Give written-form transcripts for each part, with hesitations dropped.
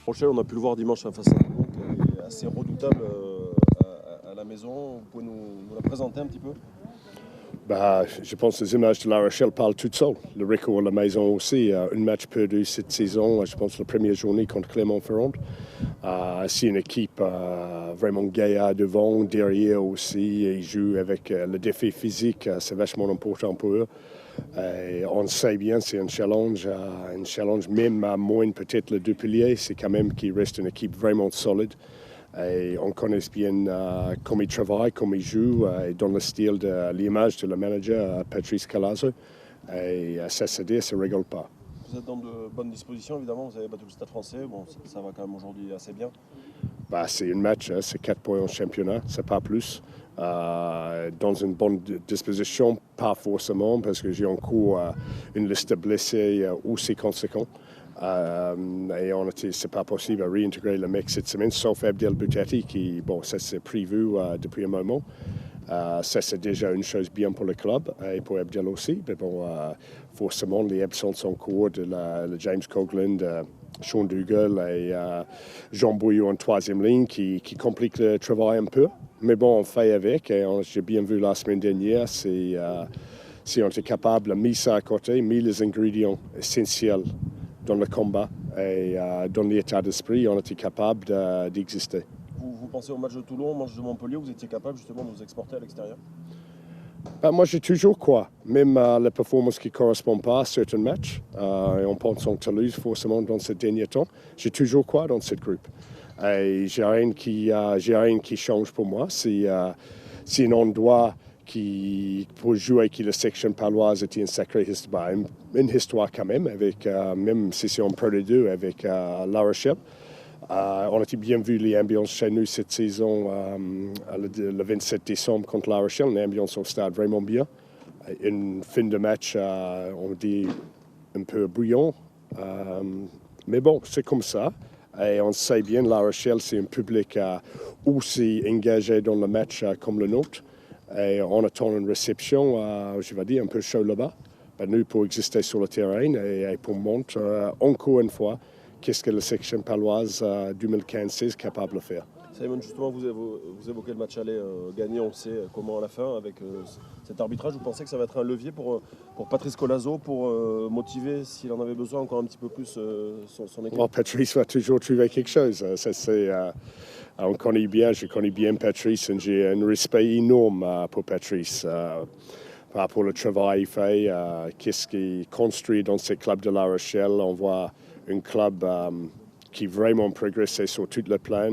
Rochelle, on a pu le voir dimanche face à Toulon, qui est assez redoutable à la maison. Vous pouvez nous la présenter un petit peu? Bah, je pense que les images de La Rochelle parlent toutes seules. Le record à la maison aussi, un match perdu cette saison, je pense la première journée contre Clermont-Ferrand. C'est une équipe vraiment gaillarde devant, derrière aussi. Ils jouent avec le défi physique, c'est vachement important pour eux. Et on sait bien, c'est un challenge même à moins peut-être les deux piliers, c'est quand même qu'il reste une équipe vraiment solide. Et on connaît bien comment il travaille, comment il joue, et dans le style de l'image de le manager Patrice Calazo. Et ça se dit, ça ne rigole pas. Vous êtes dans de bonnes dispositions, évidemment. Vous avez battu le Stade Français. Bon, ça va quand même aujourd'hui assez bien. Bah, c'est un match, c'est 4 points en championnat, c'est pas plus. Dans une bonne disposition, pas forcément, parce que j'ai encore une liste de blessés aussi conséquente. Et c'est pas possible de réintégrer le mec cette semaine, sauf Abdel Boutati, qui, bon, ça c'est prévu depuis un moment. Ça c'est déjà une chose bien pour le club et pour Abdel aussi. Mais bon, forcément, les absences en cours de James Coughlin, Sean Dougal et Jean Bouillou en troisième ligne qui compliquent le travail un peu. Mais bon, on fait avec. Et j'ai bien vu la semaine dernière, si on était capable de mettre ça à côté, mettre les ingrédients essentiels dans le combat et dans l'état d'esprit, on était capable d'exister. Vous pensez au match de Toulon, au match de Montpellier, vous étiez capable justement de vous exporter à l'extérieur? Moi, j'ai toujours quoi. Même les performances qui ne correspondent pas à certains matchs, et on pense en Toulouse forcément dans ces derniers temps, j'ai toujours quoi dans cette groupe. Et j'ai rien qui change pour moi. C'est un endroit qui, pour jouer avec la section paloise, était une sacrée histoire, une histoire quand même, avec, même si c'est en Pro D2 avec La Rochelle. On a bien vu les ambiances chez nous cette saison, le 27 décembre contre La Rochelle, une ambiance au stade vraiment bien. Une fin de match, on dit, un peu bouillant. Mais bon, c'est comme ça. Et on sait bien, La Rochelle, c'est un public aussi engagé dans le match comme le nôtre. Et on attend une réception, je vais dire, un peu chaud là-bas. Nous, pour exister sur le terrain et pour montrer, encore une fois, qu'est-ce que la section paloise 2015 est capable de faire. Simon, justement, vous évoquez le match aller gagné, on sait comment à la fin, avec cet arbitrage. Vous pensez que ça va être un levier pour Patrice Colazo, pour motiver, s'il en avait besoin, encore un petit peu plus son équipe? Bon, Patrice va toujours trouver quelque chose. Ça, je connais bien Patrice et j'ai un respect énorme pour Patrice. Par rapport au travail qu'il fait, qu'est-ce qu'il construit dans ce club de La Rochelle. On voit un club qui vraiment progressé sur tout le plan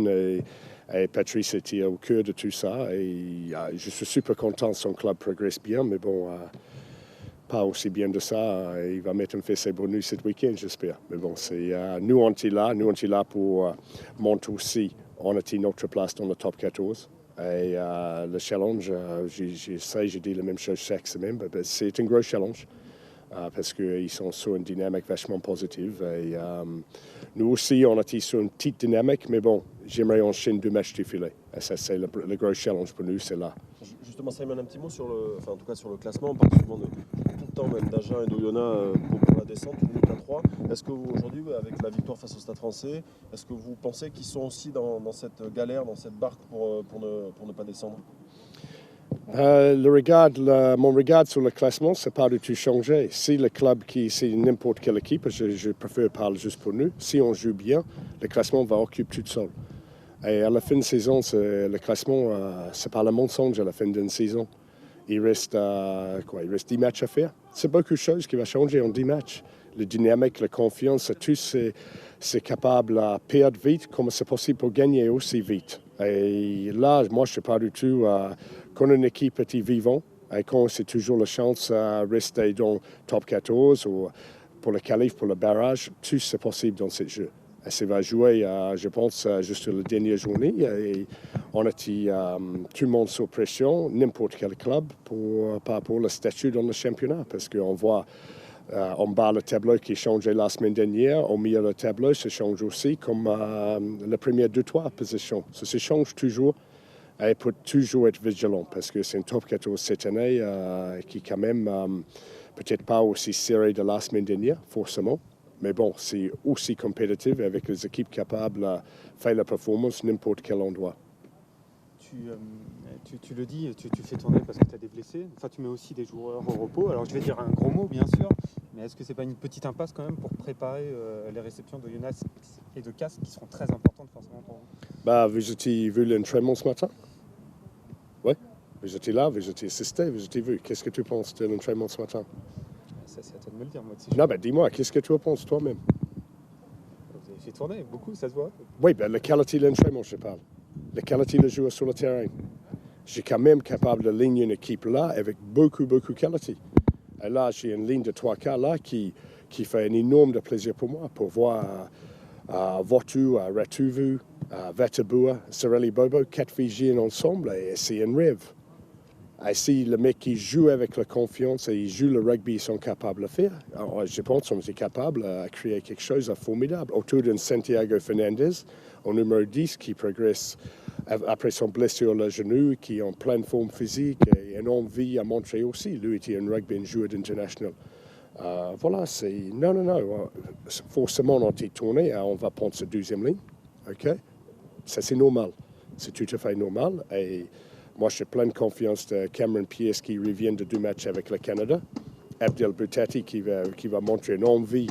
et Patrice était au cœur de tout ça. Et je suis super content que son club progresse bien, mais bon, pas aussi bien de ça. Il va mettre un fessé pour nous ce week-end, j'espère. Mais bon, nous on est là pour monter aussi. On a notre place dans le top 14. Et le challenge, je dis la même chose chaque semaine, mais c'est un gros challenge parce qu'ils sont sur une dynamique vachement positive. Et nous aussi, on était sur une petite dynamique, mais bon, j'aimerais enchaîner 2 matchs d'affilée. Et ça, c'est le gros challenge pour nous, c'est là. Justement, Simon, un petit mot sur le classement. On parle souvent tout le temps même d'Agen et d'Oyonnax pour la descente, une minute à 3. Est-ce que vous, aujourd'hui, avec la victoire face au Stade Français, est-ce que vous pensez qu'ils sont aussi dans cette galère, dans cette barque pour ne pas descendre? Mon regard sur le classement, c'est pas du tout changé. Si le club, c'est n'importe quelle équipe, je préfère parler juste pour nous, si on joue bien, le classement va occuper tout seul. Et à la fin de saison, le classement, c'est pas le mensonge à la fin d'une saison. Il reste 10 matchs à faire. C'est beaucoup de choses qui vont changer en 10 matchs. La dynamique, la confiance, tout c'est capable de perdre vite, comme c'est possible pour gagner aussi vite. Et là, moi, je ne sais pas du tout, quand une équipe est vivante, et quand c'est toujours la chance de rester dans le top 14 ou pour le qualif, pour le barrage, tout c'est possible dans ce jeu. Et ça va jouer, je pense, juste la dernière journée. Et on était tout le monde sous pression, n'importe quel club, par rapport au statut dans le championnat. Parce qu'on voit en bas le tableau qui a changé la semaine dernière, au milieu du tableau, ça change aussi, comme la première 2-3 positions. Ça change toujours. Et il faut toujours être vigilant parce que c'est un top 14 cette année qui est quand même peut-être pas aussi serré de la semaine dernière, forcément. Mais bon, c'est aussi compétitif avec les équipes capables de faire la performance n'importe quel endroit. Tu le dis, tu fais tourner parce que tu as des blessés. Enfin, tu mets aussi des joueurs au repos. Alors, je vais dire un gros mot, bien sûr, mais est-ce que c'est pas une petite impasse quand même pour préparer les réceptions de Jonas et de Cass qui seront très importantes forcément pour vous? Vous étiez vu l'entraînement ce matin? Oui. Vous étiez là, vous étiez assisté, vous étiez vu. Qu'est-ce que tu penses de l'entraînement ce matin? Ça, c'est à toi de me le dire, moi. Non, dis-moi, qu'est-ce que tu en penses toi-même? Vous avez fait tourner beaucoup, ça se voit. Oui, la qualité de l'entraînement, je parle. La qualité de joueur sur le terrain. J'ai quand même capable de ligner une équipe là avec beaucoup de qualité. Et là, j'ai une ligne de 3 quarts là qui fait un énorme de plaisir pour moi, pour voir Votu, Ratuvu, Vatabua, Sorelli Bobo, 4 Fijiens ensemble, et c'est un rêve. Et si le mec qui joue avec la confiance et il joue le rugby, ils sont capables de le faire. Alors, je pense qu'on est capable de créer quelque chose de formidable. Autour d'un Santiago Fernandez, au numéro 10, qui progresse après son blessure au genou, qui est en pleine forme physique et une envie à montrer aussi. Lui était un rugby joueur international. Voilà, c'est... Non. Forcément, on est tourné, on va prendre cette deuxième ligne. OK? Ça, c'est normal. C'est tout à fait normal. Et moi, j'ai plein de confiance de Cameron Pierce qui revient de 2 matchs avec le Canada. Abdel Boutati qui va montrer une envie.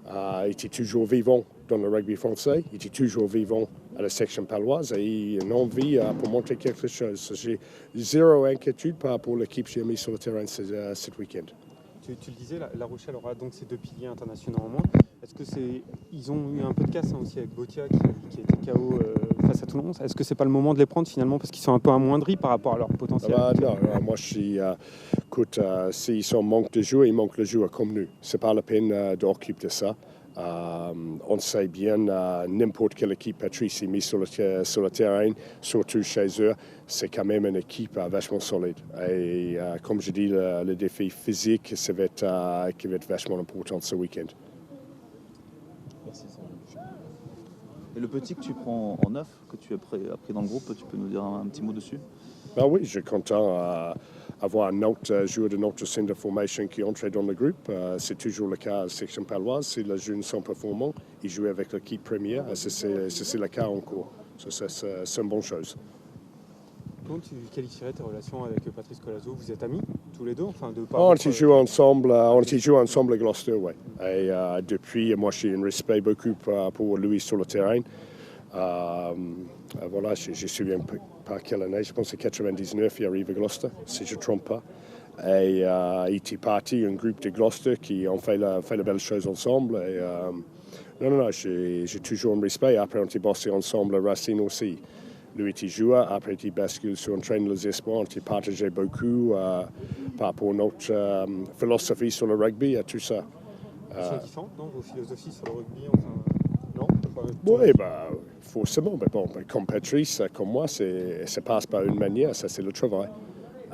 Il était toujours vivant dans le rugby français. Il était toujours vivant à la section paloise et une envie pour montrer quelque chose. J'ai zéro inquiétude par rapport à l'équipe que j'ai mis sur le terrain cet week-end. Tu le disais, La Rochelle aura donc ces 2 piliers internationaux en moins. Est-ce que ils ont eu un peu de casse aussi avec Botia qui était KO face à Toulon. Est-ce que c'est pas le moment de les prendre finalement parce qu'ils sont un peu amoindris par rapport à leur potentiel? Non, moi je suis... écoute, s'ils sont en manque de joueurs, ils manquent le joueur comme nous. C'est pas la peine d'occuper de ça. On sait bien, n'importe quelle équipe Patrice est mise sur le terrain, surtout chez eux, c'est quand même une équipe vachement solide. Et comme je dis, le défi physique, ça va être vachement important ce week-end. Merci. Et le petit que tu prends en neuf, que tu as pris dans le groupe, tu peux nous dire un petit mot dessus? Oui, je suis content d'avoir un autre joueur de notre centre de formation qui est entré dans le groupe. C'est toujours le cas à la section paloise. Si les jeunes sont performants, ils jouent avec l'équipe première. C'est le cas en cours. C'est une bonne chose. Comment tu qualifierais tes relations avec Patrice Colazo? Vous êtes amis tous les deux, on a joué ensemble à Gloucester, oui. Et depuis, moi, j'ai un respect beaucoup pour lui sur le terrain. Voilà, je ne me souviens pas quelle année, je pense que c'est 99, il arrive à Gloucester, si je ne me trompe pas. Et il était parti, un groupe de Gloucester qui ont fait la belle chose ensemble. Et, non, j'ai toujours un respect. Après, on a bossé ensemble à Racine aussi. Lui était joueur, après il bascule sur un train les espoirs, on a partagé beaucoup par rapport à notre philosophie sur le rugby et tout ça. C'est différent, non, vos philosophies sur le rugby, non? Oui, forcément, mais bon, comme Patrice, comme moi, ça passe par une manière, ça c'est le travail.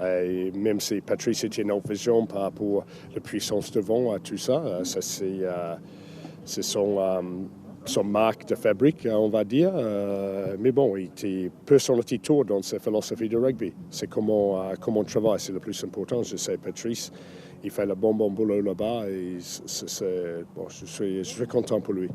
Et même si Patrice était une autre vision par rapport à la puissance de vent et tout ça, ça c'est son marque de fabrique, on va dire. Mais bon, il était personnalité tour dans sa philosophie de rugby. C'est comment on travaille, c'est le plus important. Je sais, Patrice, il fait le bon boulot là-bas et je suis content pour lui.